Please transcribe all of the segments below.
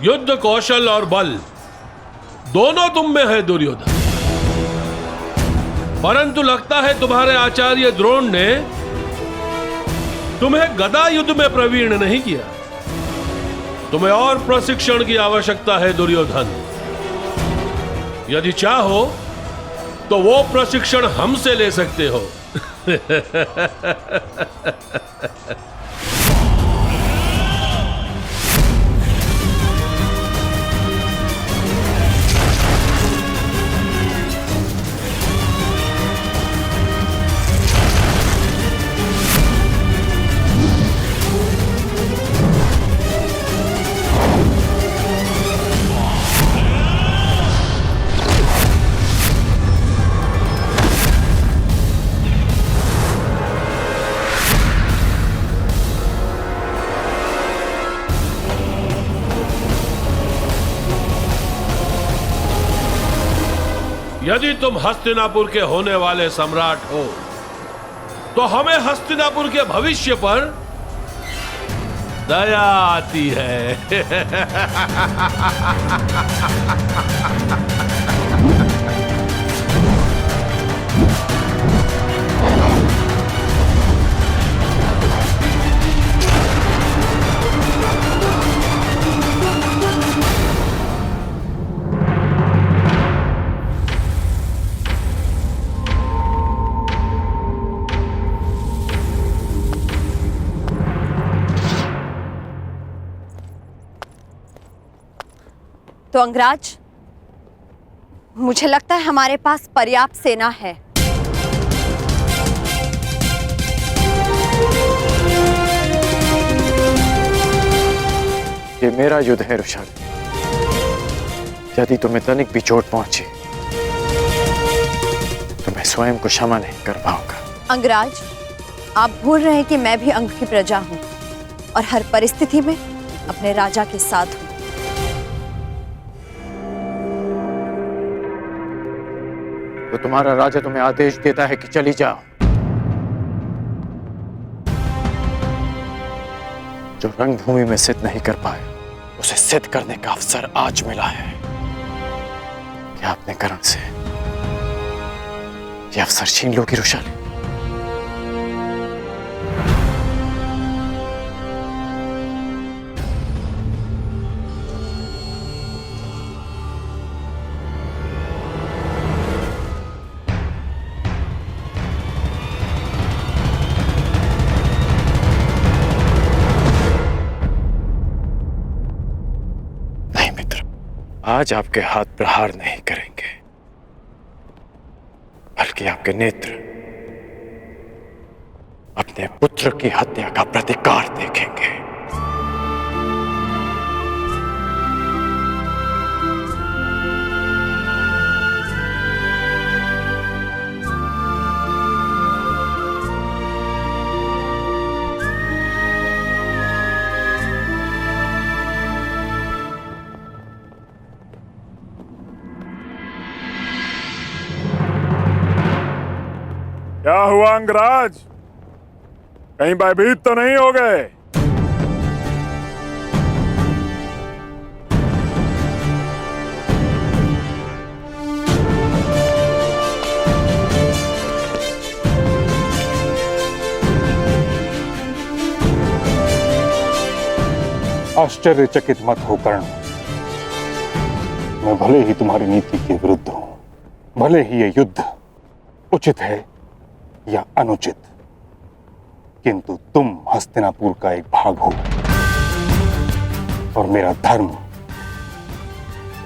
युद्ध कौशल और बल दोनों तुम में है दुर्योधन, परंतु लगता है तुम्हारे आचार्य द्रोण ने तुम्हें गदा युद्ध में प्रवीण नहीं किया। तुम्हें और प्रशिक्षण की आवश्यकता है दुर्योधन। यदि चाहो तो वो प्रशिक्षण हमसे ले सकते हो। यदि तुम हस्तिनापुर के होने वाले सम्राट हो तो हमें हस्तिनापुर के भविष्य पर दया आती है। तो अंगराज, मुझे लगता है हमारे पास पर्याप्त सेना है। ये मेरा युद्ध है रुशाली। यदि तुम्हें तनिक भी चोट पहुंची तो मैं स्वयं को क्षमा नहीं कर पाऊंगा। अंगराज, आप भूल रहे हैं कि मैं भी अंग की प्रजा हूं और हर परिस्थिति में अपने राजा के साथ हूं। तो तुम्हारा राजा तुम्हें आदेश देता है कि चली जाओ। जो रणभूमि में सिद्ध नहीं कर पाए उसे सिद्ध करने का अवसर आज मिला है। क्या अपने कर्ण से ये अवसर छीन लोगी रुशाली? आज आपके हाथ प्रहार नहीं करेंगे, बल्कि आपके नेत्र अपने पुत्र की हत्या का प्रतिकार देखेंगे। क्या हुआ अंगराज, कहीं भयभीत तो नहीं हो गए? आश्चर्यचकित मत हो कर्ण। मैं भले ही तुम्हारी नीति के विरुद्ध हूं, भले ही यह युद्ध उचित है या अनुचित, किंतु तुम हस्तिनापुर का एक भाग हो और मेरा धर्म,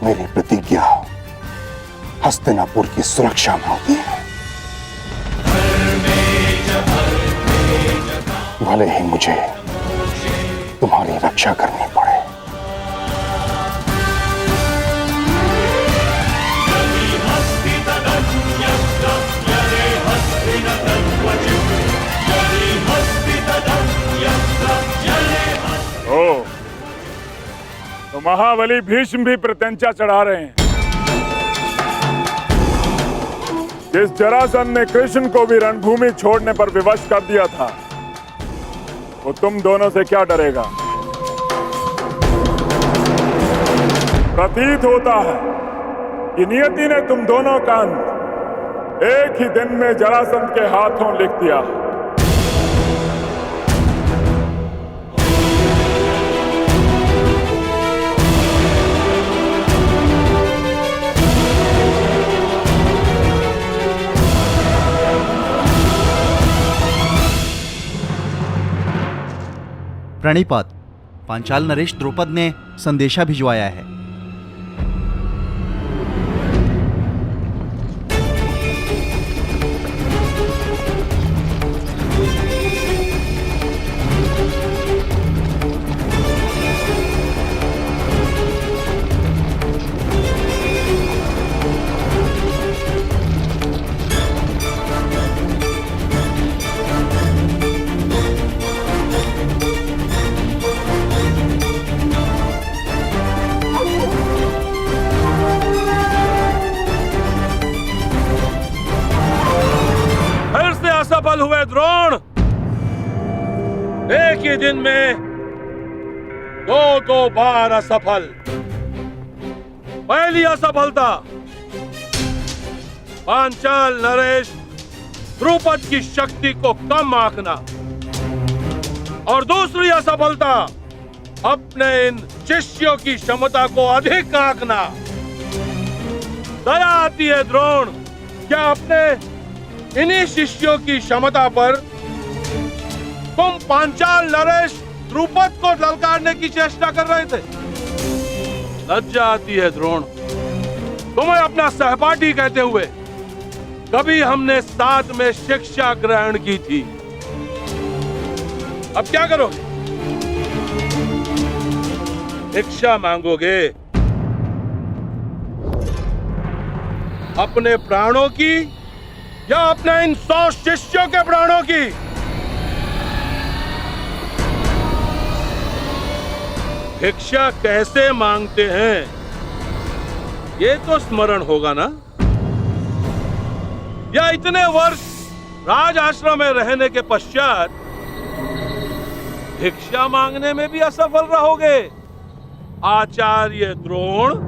मेरी प्रतिज्ञा हस्तिनापुर की सुरक्षा में होती है। भले ही मुझे तुम्हारी रक्षा करनी पड़े। ओ, तो महाबली भीष्म भी प्रत्यंचा चढ़ा रहे हैं। जिस जरासंध ने कृष्ण को भी रणभूमि छोड़ने पर विवश कर दिया था, वो तुम दोनों से क्या डरेगा? प्रतीत होता है कि नियति ने तुम दोनों का अंत एक ही दिन में जरासंध के हाथों लिख दिया। प्रणिपात, पांचाल नरेश द्रुपद ने संदेशा भिजवाया है। असफल हुए द्रोण। एक ही दिन में दो बार असफल। पहली असफलता पांचाल नरेश द्रुपद की शक्ति को कम आंकना, और दूसरी असफलता अपने इन शिष्यों की क्षमता को अधिक आंकना। दया आती है द्रोण, क्या अपने इन्हीं शिष्यों की क्षमता पर तुम पांचाल नरेश द्रुपद को ललकारने की चेष्टा कर रहे थे? लज्जा आती है द्रोण, तुम्हें अपना सहपाठी कहते हुए। कभी हमने साथ में शिक्षा ग्रहण की थी, अब क्या करोगे? भिक्षा मांगोगे? अपने प्राणों की या अपने इन 100 शिष्यों के प्राणों की? भिक्षा कैसे मांगते हैं ये तो स्मरण होगा ना? या इतने वर्ष राज आश्रम में रहने के पश्चात भिक्षा मांगने में भी असफल रहोगे आचार्य द्रोण?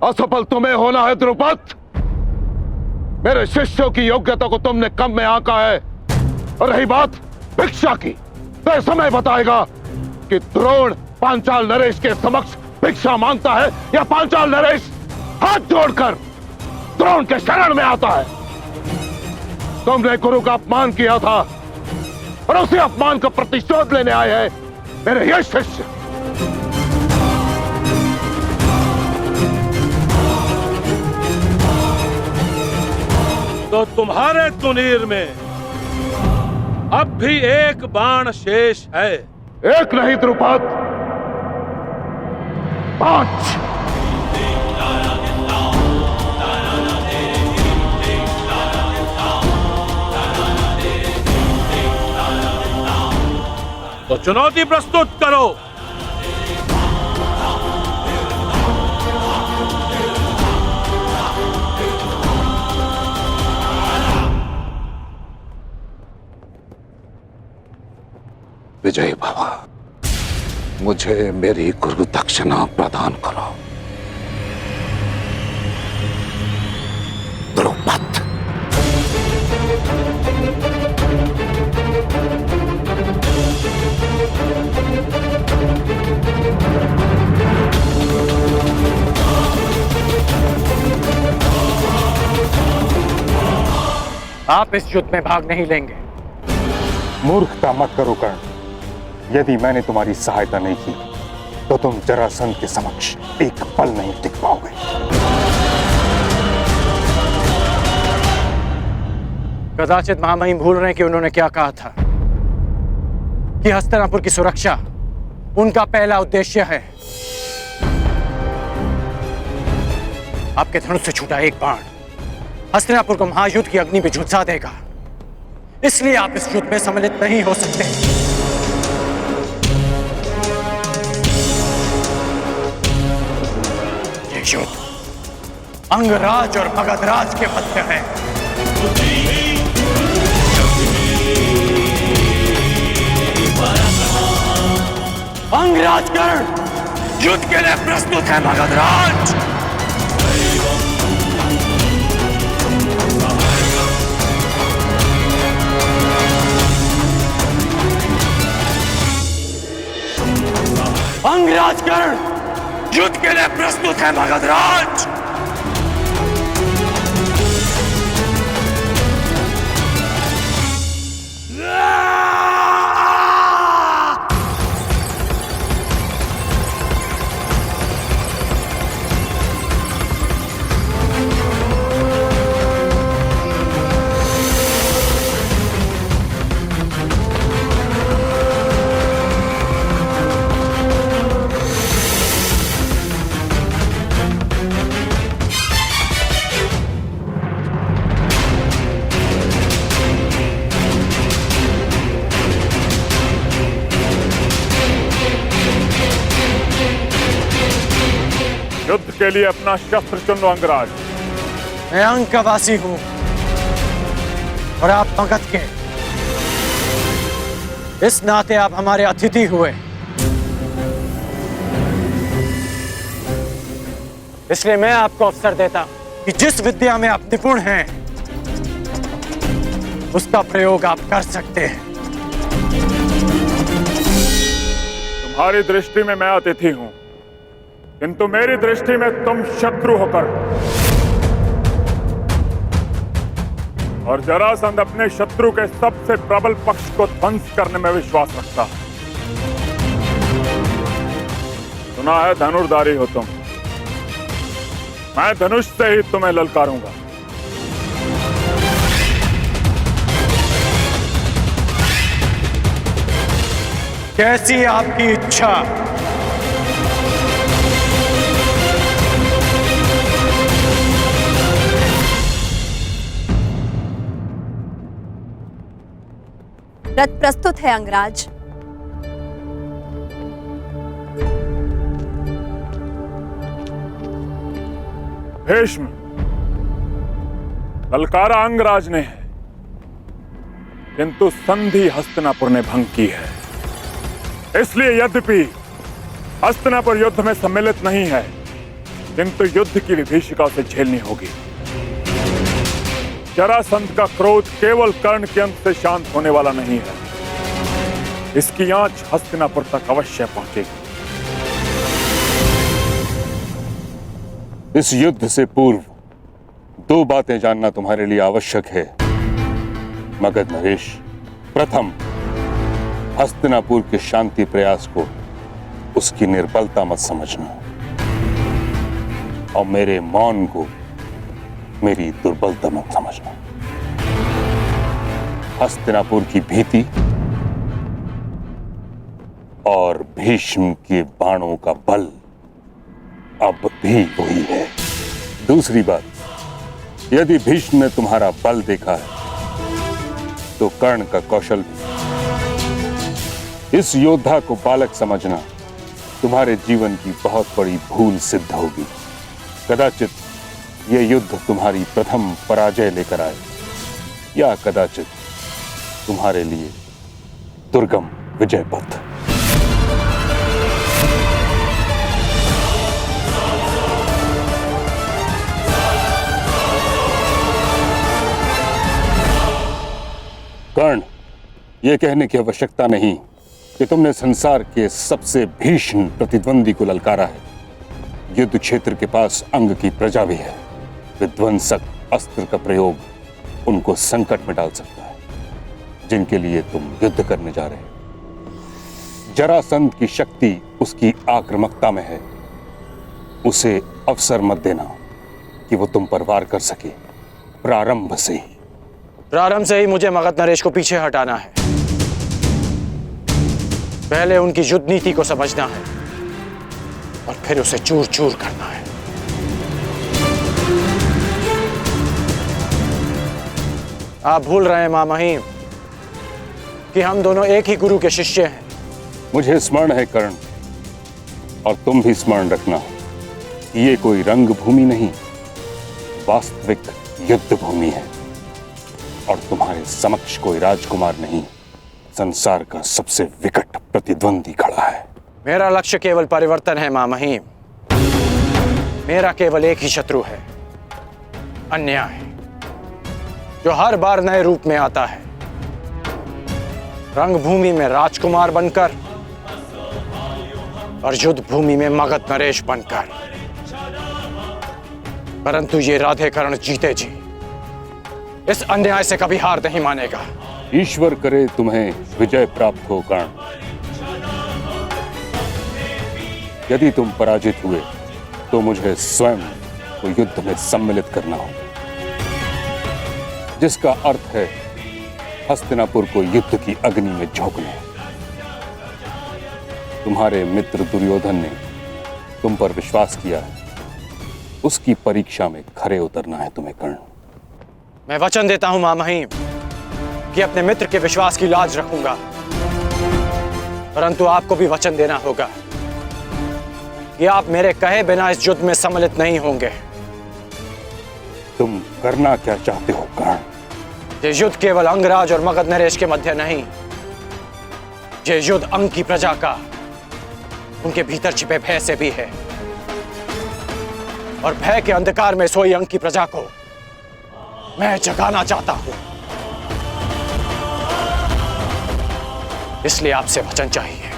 असफल तुम्हें होना है द्रुपद। मेरे शिष्यों की योग्यता को तुमने कम में आंका है। और रही बात भिक्षा की, तो समय बताएगा कि द्रोण पांचाल नरेश के समक्ष भिक्षा मांगता है या पांचाल नरेश हाथ जोड़कर द्रोण के शरण में आता है। तुमने गुरु का अपमान किया था और उसी अपमान का प्रतिशोध लेने आए हैं मेरे ये शिष्य। तो तुम्हारे तुनीर में अब भी एक बाण शेष है। एक नहीं द्रुपद, 5। तो चुनौती प्रस्तुत करो। विजय बाबा, मुझे मेरी गुरु दक्षिणा प्रदान करो। द्रुपद। आप इस युद्ध में भाग नहीं लेंगे। मूर्खता मत करो कर्ण। यदि मैंने तुम्हारी सहायता नहीं की तो तुम जरासंध के समक्ष एक पल नहीं टिक पाओगे। कदाचित महामहिम भूल रहे हैं कि उन्होंने क्या कहा था कि हस्तिनापुर की सुरक्षा उनका पहला उद्देश्य है। आपके धनुष से छूटा एक बाण हस्तिनापुर को महायुद्ध की अग्नि में झुलसा देगा। इसलिए आप इस युद्ध में सम्मिलित नहीं हो सकते। ये युद्ध अंगराज और मगधराज के मध्य है। अंगराज कर्ण युद्ध के लिए प्रस्तुत है मगधराज। अंगराज कर्ण युद्ध के लिए प्रस्तुत है मगधराज। युद्ध के लिए अपना शस्त्र चुन लो अंगराज। मैं अंक का वासी हूं और आप मगध के। इस नाते आप हमारे अतिथि हुए। इसलिए मैं आपको अवसर देता कि जिस विद्या में आप निपुण हैं उसका प्रयोग आप कर सकते हैं। तुम्हारी दृष्टि में मैं अतिथि हूं, किंतु मेरी दृष्टि में तुम शत्रु होकर और जरासंध अपने शत्रु के सबसे प्रबल पक्ष को ध्वंस करने में विश्वास रखता है। सुना है धनुर्धारी हो तुम। मैं धनुष से ही तुम्हें ललकारूंगा। कैसी आपकी इच्छा। रथ प्रस्तुत है अंगराज। भीष्म, ललकारा अंगराज ने है, किंतु संधि हस्तिनापुर ने भंग की है। इसलिए यद्यपि हस्तिनापुर युद्ध में सम्मिलित नहीं है, किंतु युद्ध की विभीषिका उसे झेलनी होगी। जरासंध का क्रोध केवल कर्ण के अंत से शांत होने वाला नहीं है। इसकी आंच हस्तिनापुर तक अवश्य पहुंचेगी। इस युद्ध से पूर्व दो बातें जानना तुम्हारे लिए आवश्यक है मगध नरेश। प्रथम, हस्तिनापुर के शांति प्रयास को उसकी निर्बलता मत समझना और मेरे मौन को मेरी दुर्बलता मत समझना। हस्तिनापुर की भीति और भीष्म के बाणों का बल अब भी वही है। दूसरी बात, यदि भीष्म ने तुम्हारा बल देखा है तो कर्ण का कौशल भी। इस योद्धा को बालक समझना तुम्हारे जीवन की बहुत बड़ी भूल सिद्ध होगी। कदाचित यह युद्ध तुम्हारी प्रथम पराजय लेकर आए, या कदाचित तुम्हारे लिए दुर्गम विजय पथ। कर्ण, यह कहने की आवश्यकता नहीं कि तुमने संसार के सबसे भीषण प्रतिद्वंदी को ललकारा है। युद्ध क्षेत्र के पास अंग की प्रजा भी है। विध्वंसक अस्त्र का प्रयोग उनको संकट में डाल सकता है जिनके लिए तुम युद्ध करने जा रहे हो। जरासंध की शक्ति उसकी आक्रामकता में है। उसे अवसर मत देना कि वो तुम पर वार कर सके। प्रारंभ से ही मुझे मगध नरेश को पीछे हटाना है। पहले उनकी युद्ध नीति को समझना है और फिर उसे चूर चूर करना है। आप भूल रहे हैं मां महिम कि हम दोनों एक ही गुरु के शिष्य हैं। मुझे स्मरण है कर्ण, और तुम भी स्मरण रखना कि ये कोई रंग भूमि नहीं, वास्तविक युद्ध भूमि है। और तुम्हारे समक्ष कोई राजकुमार नहीं, संसार का सबसे विकट प्रतिद्वंदी खड़ा है। मेरा लक्ष्य केवल परिवर्तन है मां महिम। मेरा केवल एक ही शत्रु है, अन्याय, जो हर बार नए रूप में आता है। रंगभूमि में राजकुमार बनकर और युद्ध भूमि में मगध नरेश बनकर। परंतु ये राधेकर्ण जीते जी इस अन्याय से कभी हार नहीं मानेगा। ईश्वर करे तुम्हें विजय प्राप्त हो कर्ण। यदि तुम पराजित हुए तो मुझे स्वयं को युद्ध में सम्मिलित करना होगा, जिसका अर्थ है हस्तिनापुर को युद्ध की अग्नि में झोंकना। तुम्हारे मित्र दुर्योधन ने तुम पर विश्वास किया है, उसकी परीक्षा में खरे उतरना है तुम्हें कर्ण। मैं वचन देता हूं मां महिम कि अपने मित्र के विश्वास की लाज रखूंगा, परंतु आपको भी वचन देना होगा कि आप मेरे कहे बिना इस युद्ध में सम्मिलित नहीं होंगे। तुम करना क्या चाहते हो कर्ण? ये युद्ध केवल अंगराज और मगध नरेश के मध्य नहीं, ये युद्ध अंग की प्रजा का, उनके भीतर छिपे भय से भी है। और भय के अंधकार में सोई अंग की प्रजा को मैं जगाना चाहता हूं। इसलिए आपसे वचन चाहिए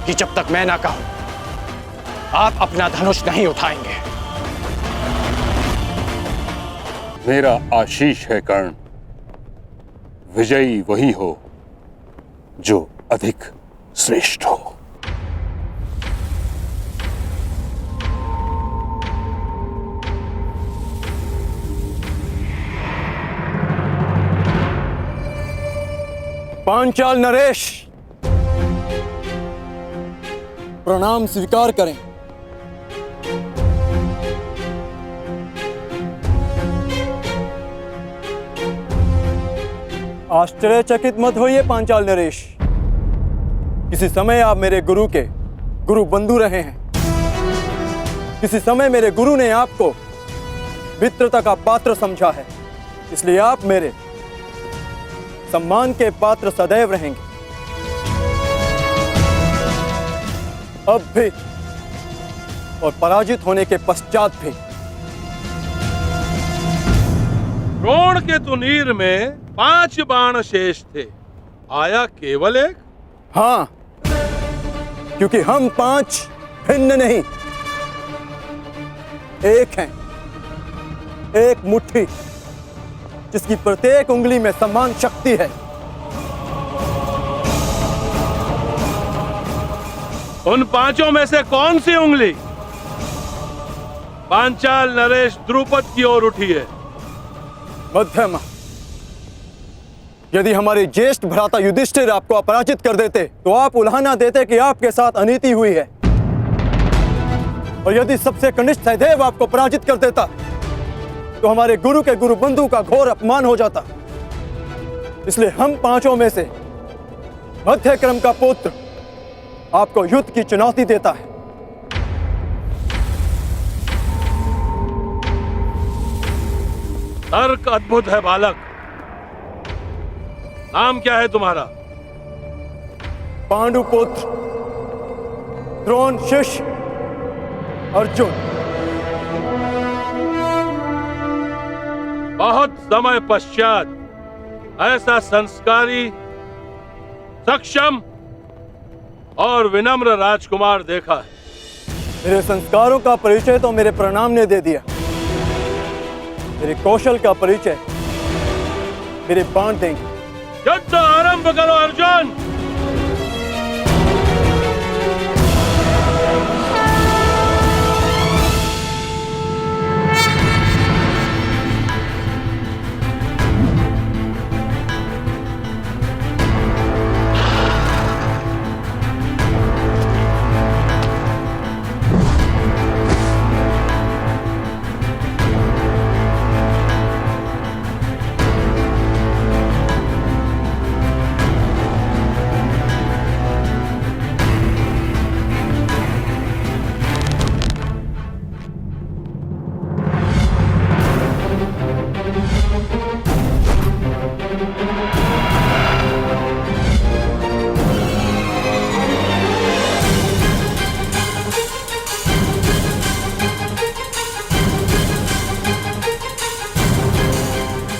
कि जब तक मैं ना कहूं, आप अपना धनुष नहीं उठाएंगे। मेरा आशीष है कर्ण, विजयी वही हो जो अधिक श्रेष्ठ हो। पांचाल नरेश, प्रणाम स्वीकार करें। आश्चर्यचकित मत होइए पांचाल नरेश। किसी समय आप मेरे गुरु के गुरु बंधु रहे हैं। किसी समय मेरे गुरु ने आपको मित्रता का पात्र समझा है, इसलिए आप मेरे सम्मान के पात्र सदैव रहेंगे। अब भी और पराजित होने के पश्चात भी। द्रोण के तुनीर में 5 बाण शेष थे, आया केवल एक। हाँ, क्योंकि हम 5 भिन्न नहीं, एक हैं, एक मुट्ठी जिसकी प्रत्येक उंगली में समान शक्ति है। उन 5 में से कौन सी उंगली पांचाल नरेश द्रुपद की ओर उठी है? मध्यमा। यदि हमारे ज्येष्ठ भ्राता युधिष्ठिर आपको अपराजित कर देते तो आप उल्हाना देते कि आपके साथ अनीति हुई है, और यदि सबसे कनिष्ठ सहदेव आपको पराजित कर देता तो हमारे गुरु के गुरु बंधु का घोर अपमान हो जाता। इसलिए हम 5 में से मध्य क्रम का पुत्र आपको युद्ध की चुनौती देता है। तर्क अद्भुत है बालक। नाम क्या है तुम्हारा? पांडुपुत्र, द्रोण शिष्य, अर्जुन। बहुत समय पश्चात ऐसा संस्कारी, सक्षम और विनम्र राजकुमार देखा है। मेरे संस्कारों का परिचय तो मेरे प्रणाम ने दे दिया। मेरे कौशल का परिचय मेरे बाण देंगे। युद्ध आरंभ करो अर्जुन।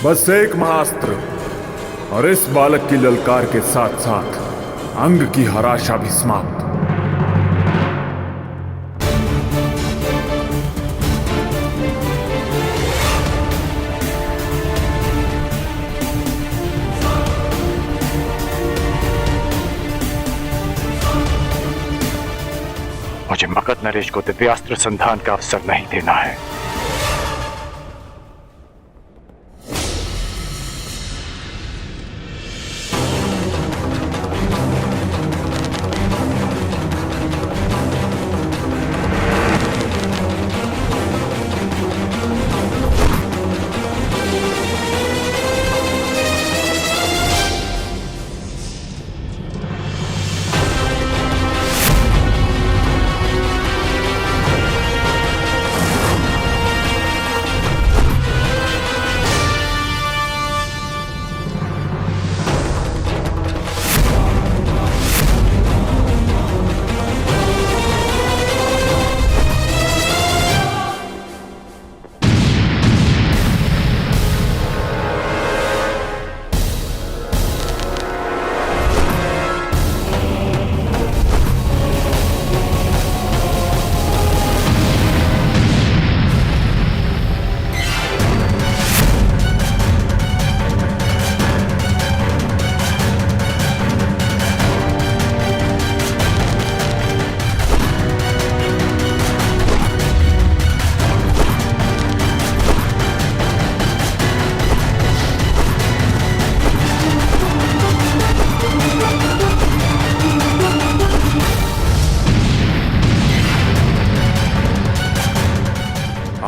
बस एक महाअस्त्र और इस बालक की ललकार के साथ साथ अंग की हराशा भी समाप्त। मुझे मगध नरेश को दिव्यास्त्र संधान का अवसर नहीं देना है।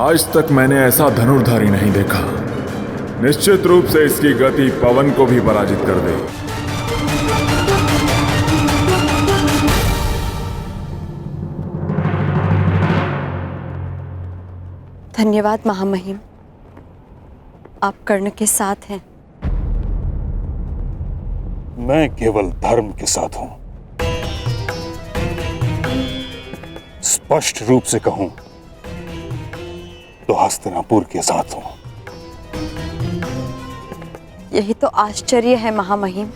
आज तक मैंने ऐसा धनुर्धारी नहीं देखा। निश्चित रूप से इसकी गति पवन को भी पराजित कर दे। धन्यवाद महामहिम, आप कर्ण के साथ हैं। मैं केवल धर्म के साथ हूं। स्पष्ट रूप से कहूं तो हस्तिनापुर के साथ हूं। यही तो आश्चर्य है महामहिम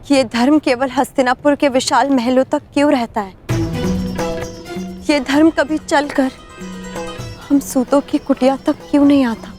कि ये धर्म केवल हस्तिनापुर के विशाल महलों तक क्यों रहता है। ये धर्म कभी चलकर हम सूतों की कुटिया तक क्यों नहीं आता।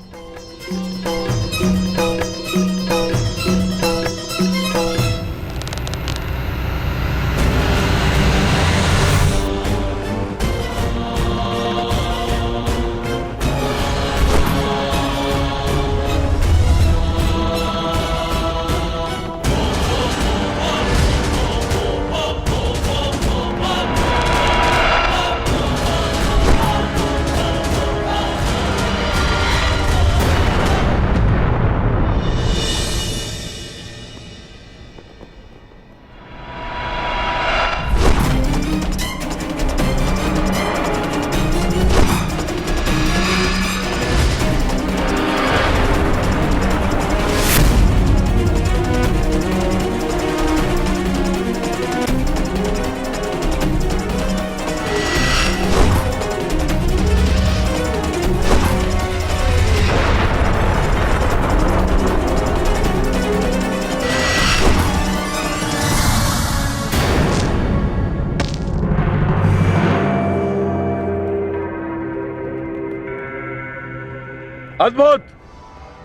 अद्भुत,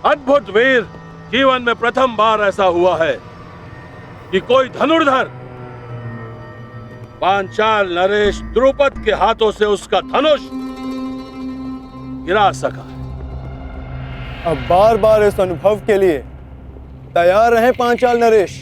अद्भुत वीर, जीवन में प्रथम बार ऐसा हुआ है कि कोई धनुर्धर पांचाल नरेश द्रुपद के हाथों से उसका धनुष गिरा सका। अब बार बार इस अनुभव के लिए तैयार रहें पांचाल नरेश।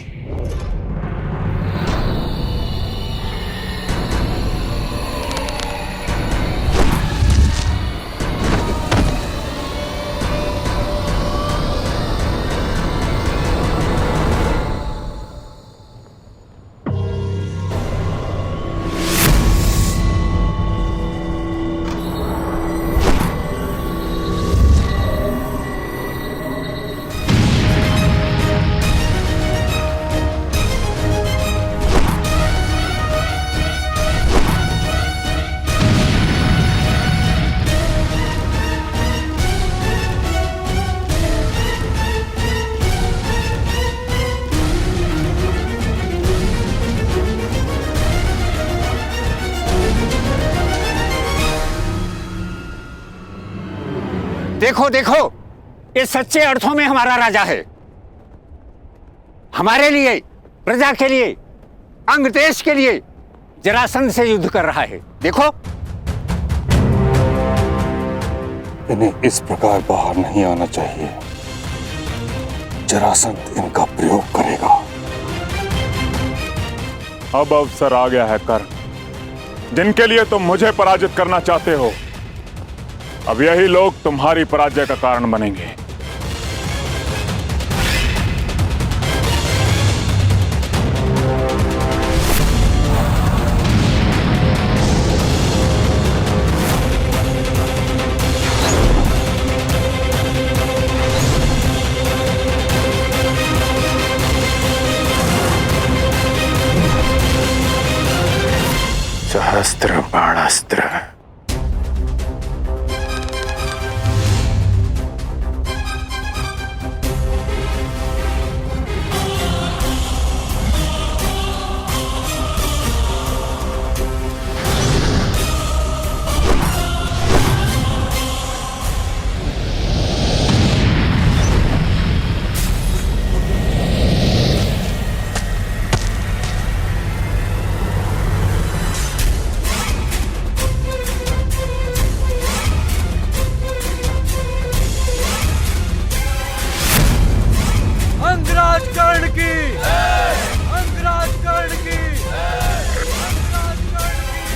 देखो देखो, ये सच्चे अर्थों में हमारा राजा है। हमारे लिए, प्रजा के लिए, अंग देश के लिए जरासंध से युद्ध कर रहा है। देखो, इन्हें इस प्रकार बाहर नहीं आना चाहिए। जरासंध इनका प्रयोग करेगा। अब अवसर आ गया है कर्ण, जिनके लिए तुम मुझे पराजित करना चाहते हो। अब यही लोग तुम्हारी पराजय का कारण बनेंगे। सहस्त्र बाणास्त्र। अंगराज कर्ण की, अंगराज कर्ण की, अंगराज कर्ण की।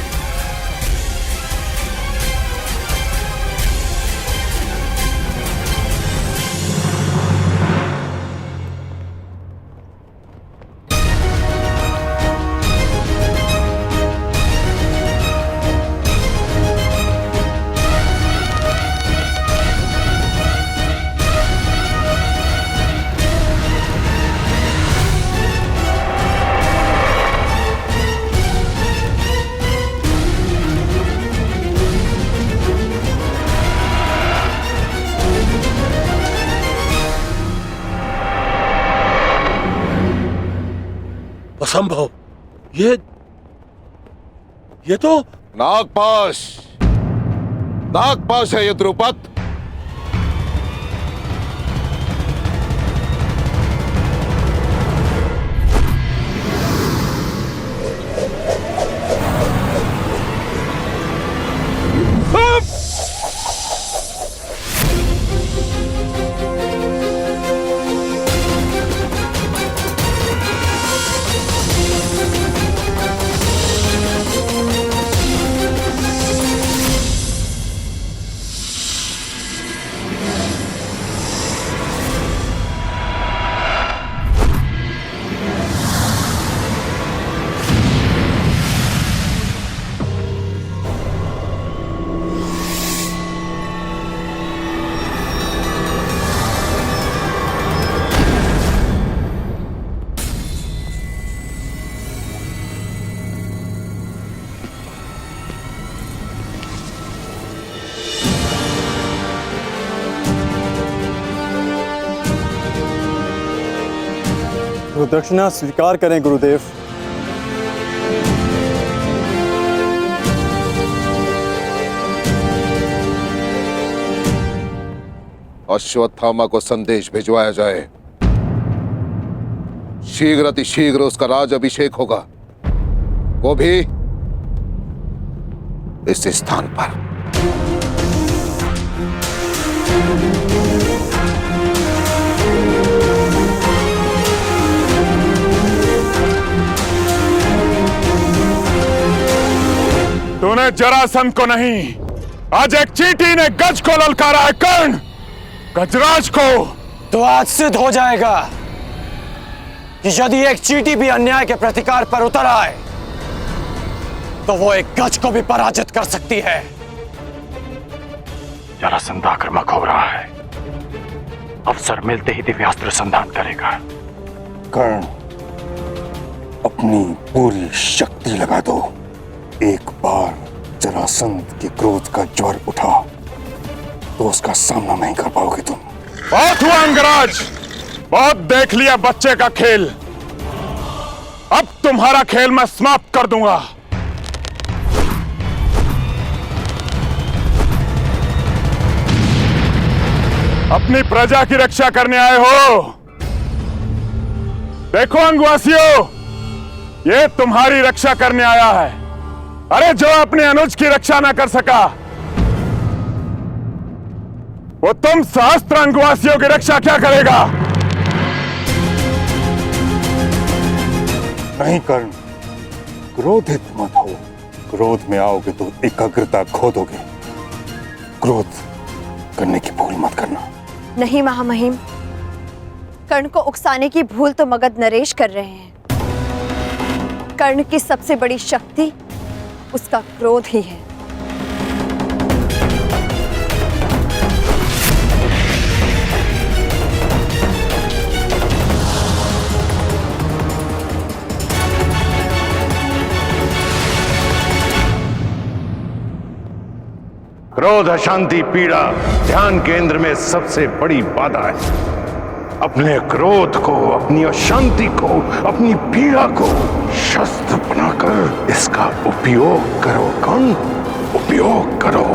असंभव। ये तो नागपाश, नागपाश है ये द्रुपद। दक्षिणा स्वीकार करें गुरुदेव। अश्वत्थामा को संदेश भिजवाया जाए। शीघ्र अतिशीघ्र उसका राज अभिषेक होगा, वो भी इस स्थान पर। तूने जरासंध को नहीं, आज एक चींटी ने गज को ललकारा है। कर्ण, गजराज को। तो आज सिद्ध हो जाएगा कि यदि एक चींटी भी अन्याय के प्रतिकार पर उतर आए तो वो एक गज को भी पराजित कर सकती है। जरासंध आक्रामक हो रहा है, अवसर मिलते ही दिव्यास्त्र संधान करेगा। कर्ण, अपनी पूरी शक्ति लगा दो। एक बार जरासंध के क्रोध का ज्वर उठा तो उसका सामना नहीं कर पाओगे तुम। बहुत हुआ अंगराज, बहुत देख लिया बच्चे का खेल। अब तुम्हारा खेल मैं समाप्त कर दूंगा। अपनी प्रजा की रक्षा करने आए हो। देखो अंगवासियों, ये तुम्हारी रक्षा करने आया है। अरे जो अपने अनुज की रक्षा ना कर सका, वो तुम सहस्त्र अंगवासियों की रक्षा क्या करेगा? नहीं कर्ण, क्रोधित मत हो। क्रोध में आओगे तो एकाग्रता खो दोगे। क्रोध करने की भूल मत करना। नहीं महामहिम, कर्ण को उकसाने की भूल तो मगध नरेश कर रहे हैं। कर्ण की सबसे बड़ी शक्ति उसका क्रोध ही है। क्रोध, अशांति, पीड़ा ध्यान केंद्र में सबसे बड़ी बाधा है। अपने क्रोध को, अपनी अशांति को, अपनी पीड़ा को शस्त्र बनाकर इसका उपयोग करो। कर्ण, उपयोग करो।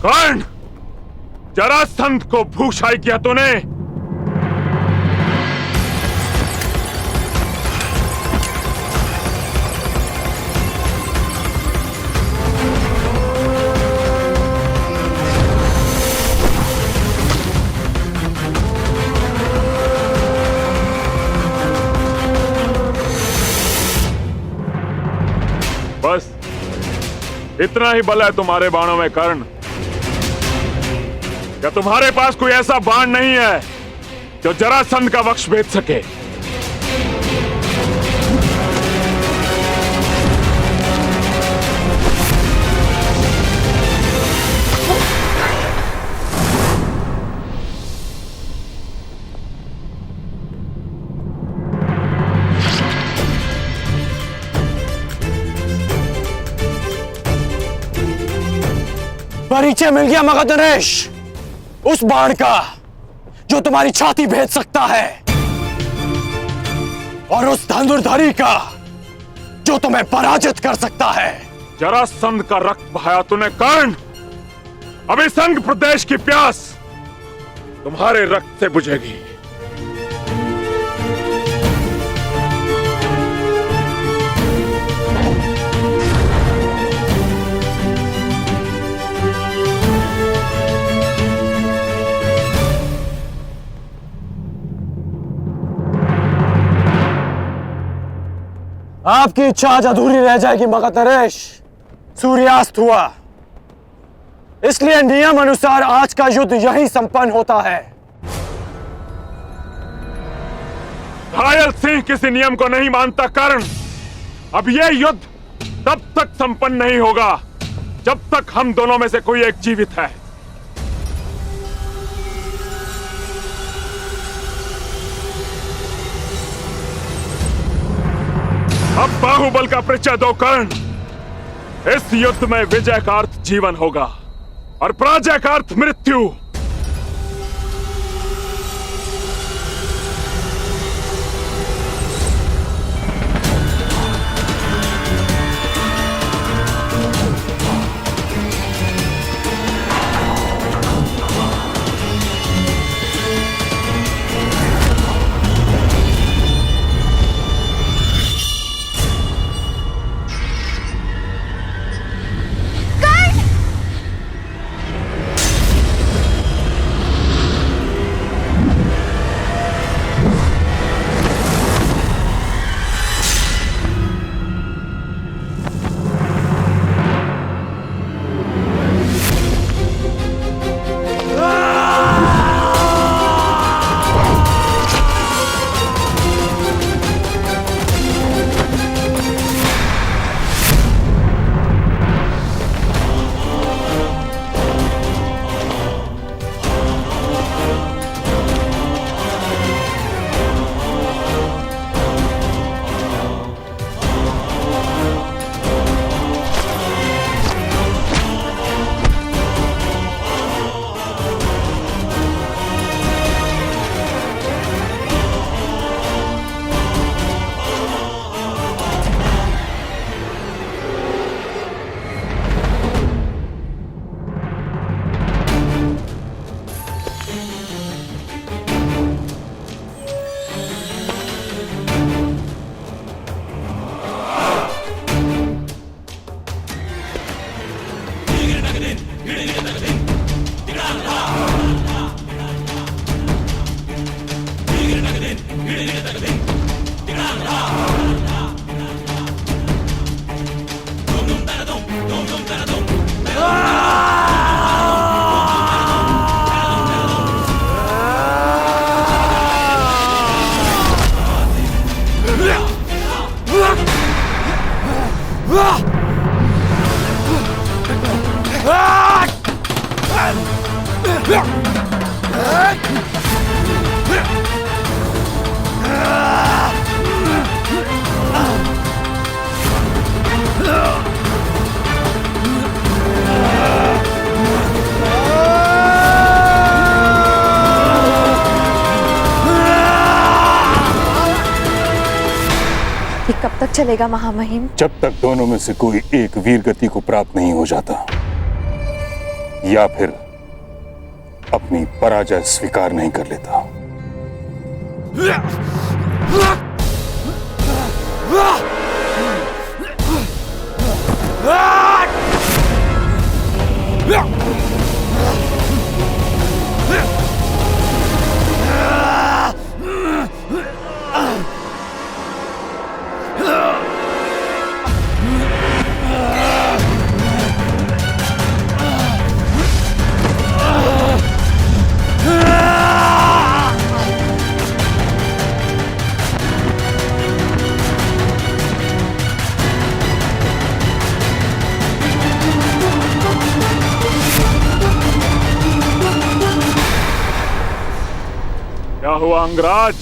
कर्ण, जरासंध को भूषाई किया तूने। बस इतना ही बल है तुम्हारे बाणों में कर्ण। क्या तुम्हारे पास कोई ऐसा बाण नहीं है जो जरासंध का वक्ष भेद सके। परिचय मिल गया मगध नरेश, उस बाण का जो तुम्हारी छाती भेद सकता है, और उस धनुर्धारी का जो तुम्हें पराजित कर सकता है। जरासंध का रक्त बहाया तूने कर्ण, अभी संग प्रदेश की प्यास तुम्हारे रक्त से बुझेगी। आपकी इच्छा आज अधूरी रह जाएगी मगध नरेश। सूर्यास्त हुआ, इसलिए नियम अनुसार आज का युद्ध यहीं संपन्न होता है। घायल सिंह किसी नियम को नहीं मानता कर्ण। अब यह युद्ध तब तक संपन्न नहीं होगा जब तक हम दोनों में से कोई एक जीवित है। अब बाहुबल का परिचय दो कर्ण। इस युद्ध में विजय का अर्थ जीवन होगा और पराजय का अर्थ मृत्यु। कब तक चलेगा महामहिम? जब तक दोनों में से कोई एक वीर गति को प्राप्त नहीं हो जाता या फिर अपनी पराजय स्वीकार नहीं कर लेता। क्या हुआ अंगराज?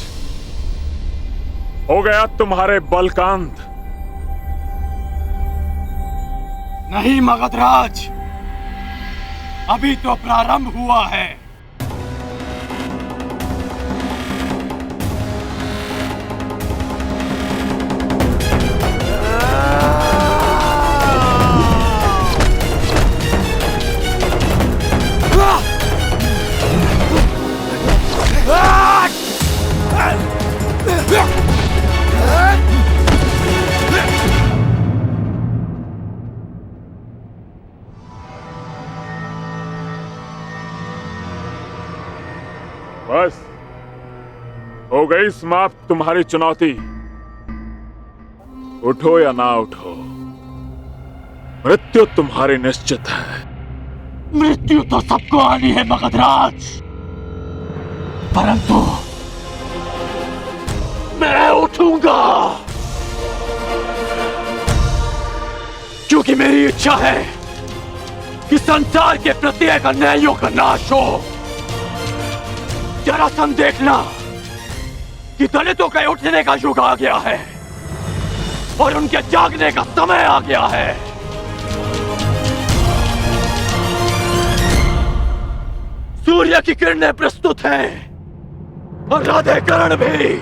हो गया तुम्हारे बल का अंत? नहीं मगधराज, अभी तो प्रारंभ हुआ है। बस हो गई समाप्त तुम्हारी चुनौती। उठो या ना उठो, मृत्यु तुम्हारी निश्चित है। मृत्यु तो सबको आनी है मगधराज, परंतु मैं उठूंगा, क्योंकि मेरी इच्छा है कि संसार के प्रत्येक अन्यायों का नाश हो। जरासंध देखना कि दलितों के उठने का युग आ गया है और उनके जागने का समय आ गया है। सूर्य की किरणें प्रस्तुत हैं और राधेकरण भी।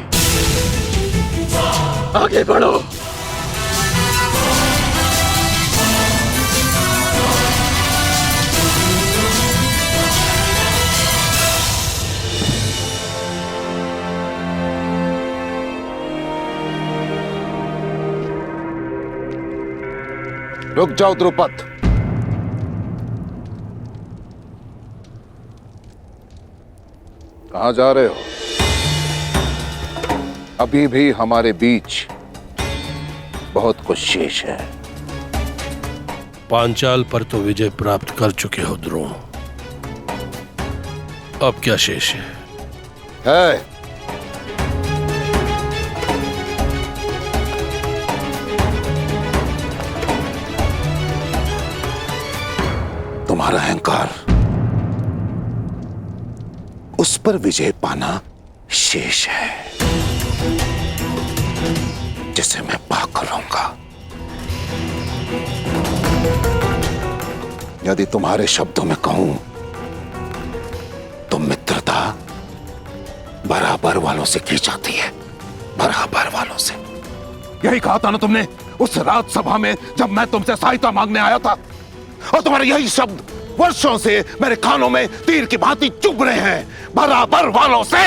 आगे बढ़ो। रुक जाओ द्रुपद। कहां जा रहे हो? अभी भी हमारे बीच बहुत कुछ शेष है। पांचाल पर तो विजय प्राप्त कर चुके हो द्रोण, अब क्या शेष है? तुम्हारा अहंकार, उस पर विजय पाना शेष है, जिसे मैं पाकर रहूंगा। यदि तुम्हारे शब्दों में कहूं तो मित्रता बराबर वालों से की जाती है, बराबर वालों से। यही कहा था ना तुमने उस रात सभा में जब मैं तुमसे सहायता मांगने आया था, और तुम्हारे यही शब्द वर्षों से मेरे कानों में तीर की भांति चुभ रहे हैं, बराबर वालों से।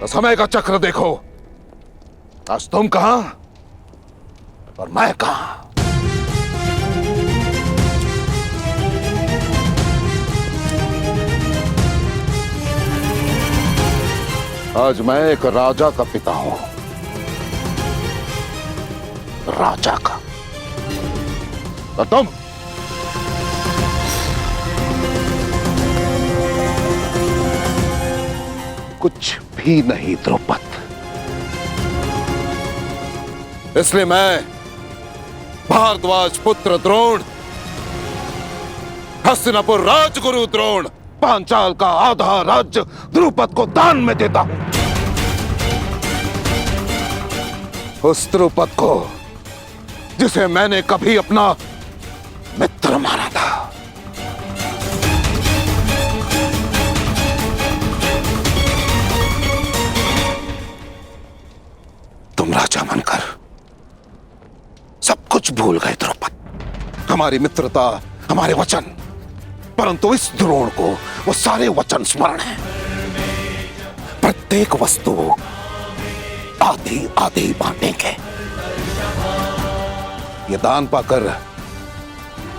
तो समय का चक्र देखो, आज तुम कहां और मैं कहां। आज मैं एक राजा का पिता हूं, राजा का। और तुम कुछ भी नहीं द्रुपद। इसलिए मैं भारद्वाज पुत्र द्रोण, हस्तिनापुर राजगुरु द्रोण, पांचाल का आधा राज्य द्रुपद को दान में देता हूं। उस द्रुपद को जिसे मैंने कभी अपना मित्र माना था। तुम राजा बनकर सब कुछ भूल गए द्रुपद, हमारी मित्रता, हमारे वचन, परंतु इस द्रोण को वो सारे वचन स्मरण है। प्रत्येक वस्तु आधी आधी बांटेंगे। ये दान पाकर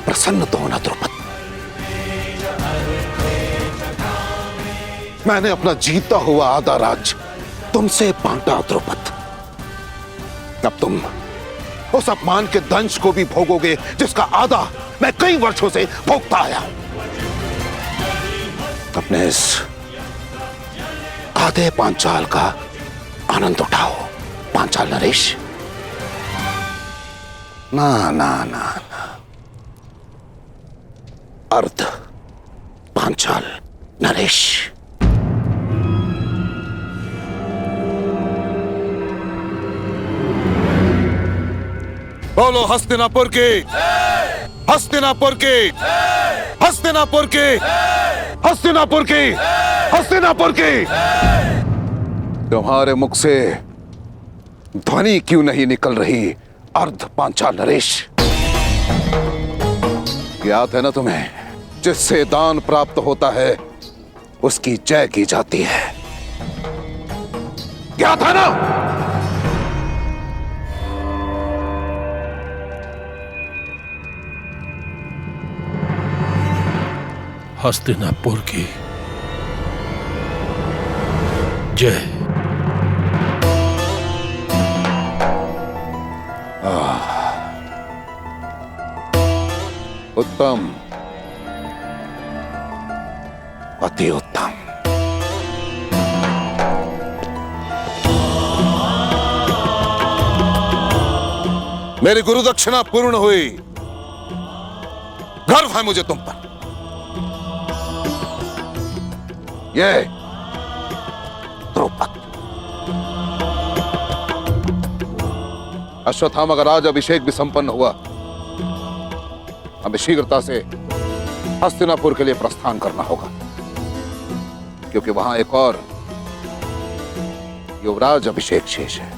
प्रसन्न तो होना द्रुपद। मैंने अपना जीता हुआ आधा राज्य तुमसे बांटा द्रुपद। अब तुम उस अपमान के दंश को भी भोगोगे जिसका आधा मैं कई वर्षों से भोगता आया हूं। अपने इस आधे पांचाल का आनंद उठाओ पांचाल नरेश। ना ना ना ना, अर्ध पांचाल नरेश। बोलो हस्तिनापुर की, हस्तिनापुर की, हस्तिनापुर की, हस्तिनापुर की, हस्तिनापुर की। तुम्हारे मुख से ध्वनि क्यों नहीं निकल रही अर्ध पांचाल नरेश? याद है ना तुम्हें, जिससे दान प्राप्त होता है उसकी जय की जाती है। याद है ना? हस्तिनापुर की जय। उत्तम, अति उत्तम। मेरी गुरु दक्षिणा पूर्ण हुई। गर्व है मुझे तुम पर। ये द्रौपद, अश्वत्थामा का राज अभिषेक भी संपन्न हुआ। हमें शीघ्रता से हस्तिनापुर के लिए प्रस्थान करना होगा, क्योंकि वहां एक और युवराज अभिषेक शेष है।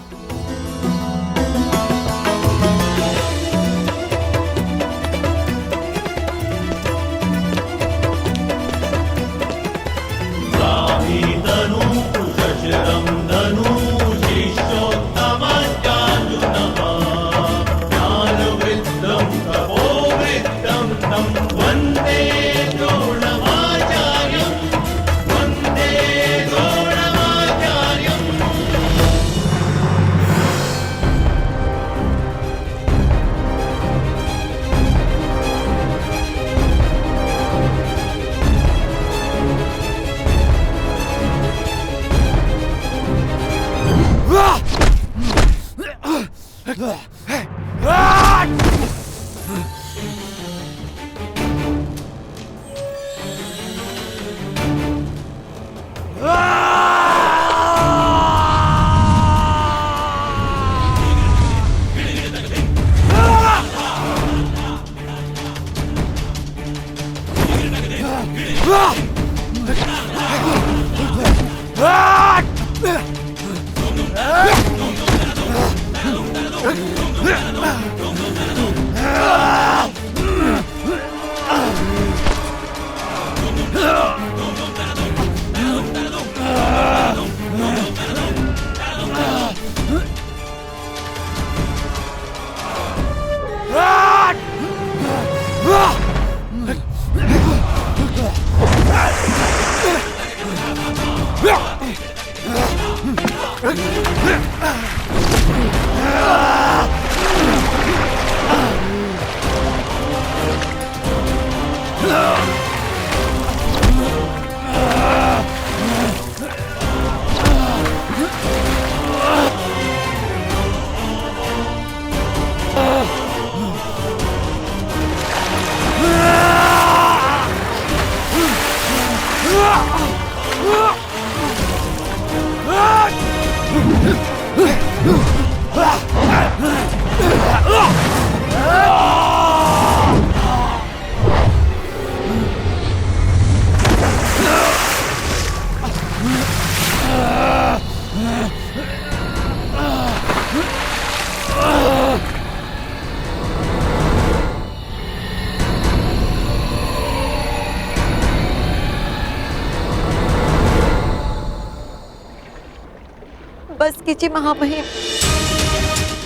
बस कीजिए महामहिम,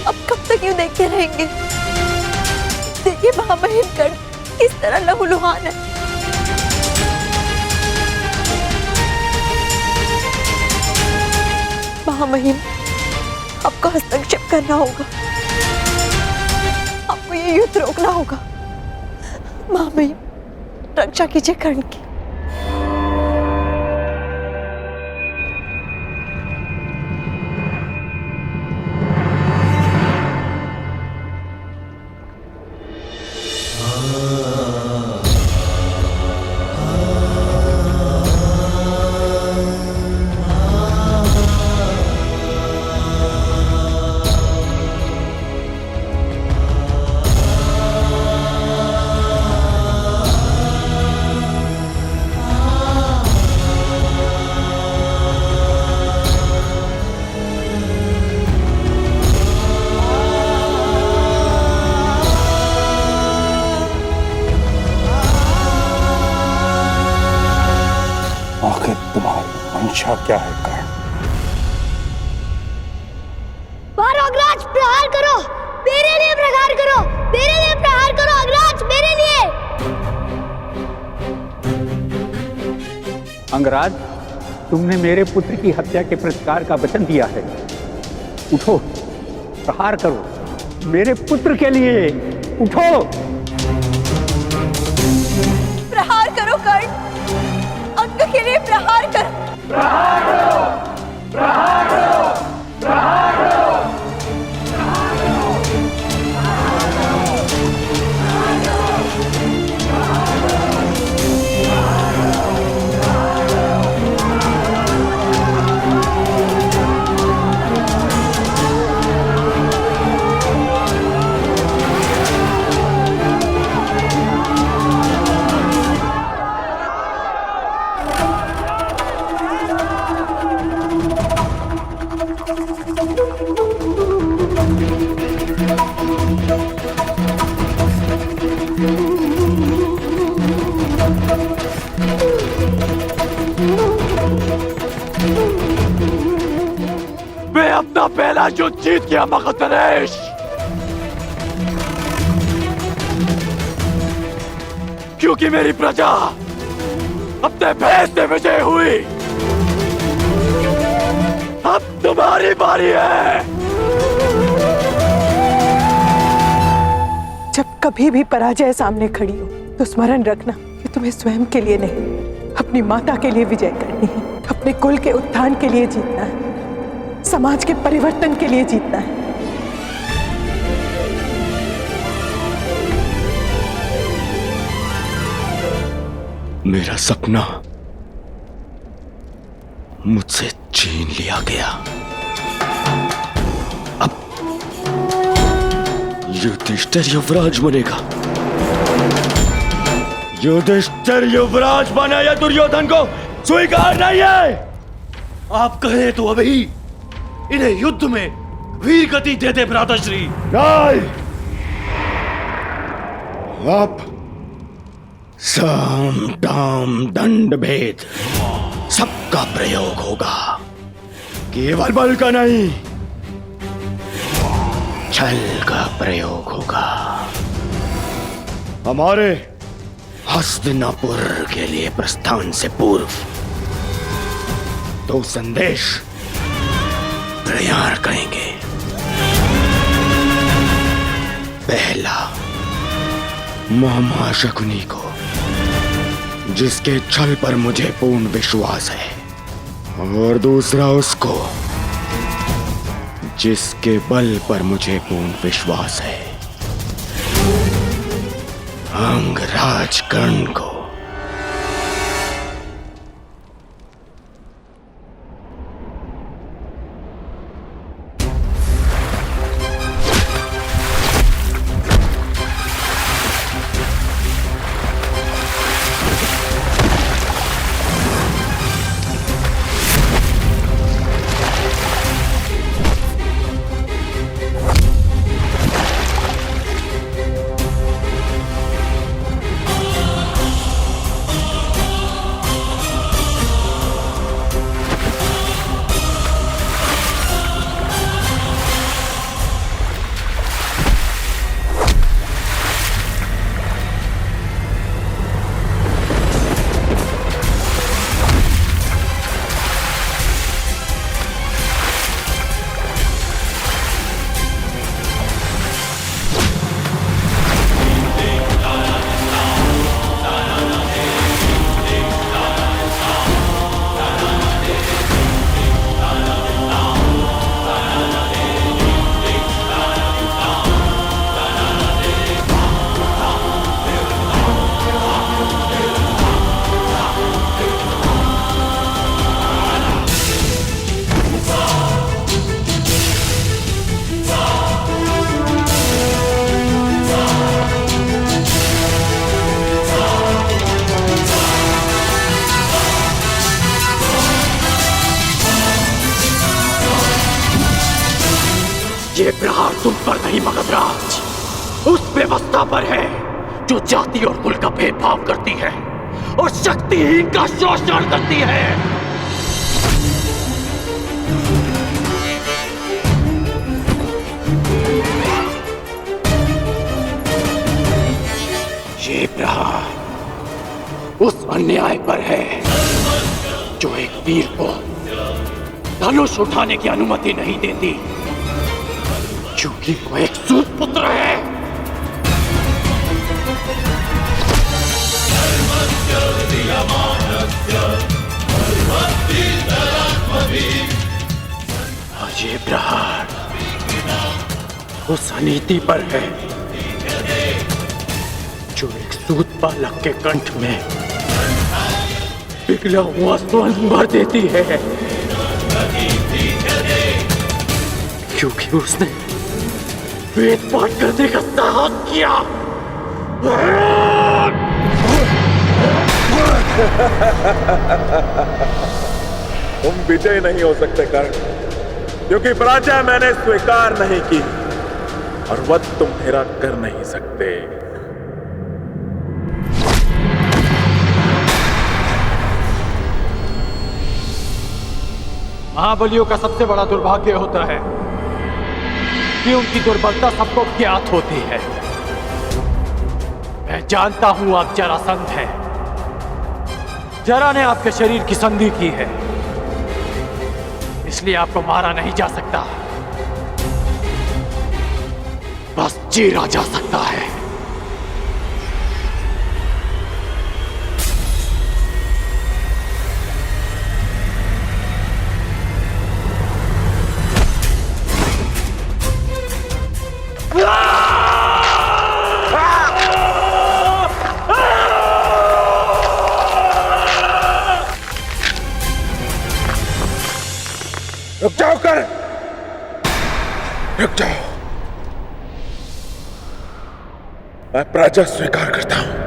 अब कब तक यूं देखते रहेंगे? देखिए महामहिम गण किस तरह लहूलुहान है। महामहिम, आपको हस्तक्षेप करना होगा, आपको ये युद्ध रोकना होगा। महामहिम, रक्षा कीजिए कर्ण की। इच्छा क्या है कर्ण? मारो अग्रराज, प्रहार करो, मेरे लिए प्रहार करो, मेरे लिए प्रहार करो अग्रराज, मेरे लिए। अंगराज, तुमने मेरे पुत्र की हत्या के प्रतिकार का वचन दिया है। उठो, प्रहार करो, मेरे पुत्र के लिए उठो। प्रहार करो कर्ण, अंग के लिए प्रहार करो। प्रहार करो, प्रहार करो, प्रहार करो। मैं अपना पहला युद्ध जीत गया मगध नरेश। क्योंकि मेरी प्रजा अपने भेष से विजय हुई। अब तुम्हारी बारी है। जब कभी भी पराजय सामने खड़ी हो तो स्मरण रखना कि तुम्हें स्वयं के लिए नहीं, अपनी माता के लिए विजय करनी है। अपने कुल के उत्थान के लिए जीतना है, समाज के परिवर्तन के लिए जीतना है। मेरा सपना मुझसे छीन लिया गया। अब युधिष्ठिर युवराज बनेगा। युधिष्ठिर युवराज बना या दुर्योधन को स्वीकार नहीं है। आप कहें तो अभी इन्हें युद्ध में वीर गति दे दे भ्राताश्री। नहीं, अब साम दाम दंड भेद सबका प्रयोग होगा। केवल बल का नहीं, छल का प्रयोग होगा। हमारे हस्तिनापुर के लिए प्रस्थान से पूर्व 2 संदेश तैयार करेंगे। पहला, मामा शकुनी को, जिसके छल पर मुझे पूर्ण विश्वास है, और दूसरा उसको जिसके बल पर मुझे पूर्ण विश्वास है, अंगराज कर्ण को। ये प्रहार तुम पर नहीं मगधराज, उस व्यवस्था पर है जो जाति और कुल का भेदभाव करती है और शक्तिहीन का शोषण करती है। उस अन्याय पर है जो एक वीर को धनुष उठाने की अनुमति नहीं देती, क्योंकि वो एक सूत पुत्र है। और ये प्रहार उस अनीति पर है जो एक सूत बालक के कंठ में पिघला हुआ स्वर्ण भर देती है, क्योंकि उसने वेद पाठ करने का साहस किया। तुम विजय नहीं हो सकते कर्ण, क्योंकि पराजय मैंने स्वीकार नहीं की और वध तुम मेरा कर नहीं सकते। महाबलियों का सबसे बड़ा दुर्भाग्य होता है कि उनकी दुर्बलता सबको ज्ञात होती है। मैं जानता हूं आप जरासंध हैं। जरा ने आपके शरीर की संधि की है, इसलिए आपको मारा नहीं जा सकता, बस चीरा जा सकता है। रुक जाओ कर्ण, रुक जाओ। मैं पराजय स्वीकार करता हूं।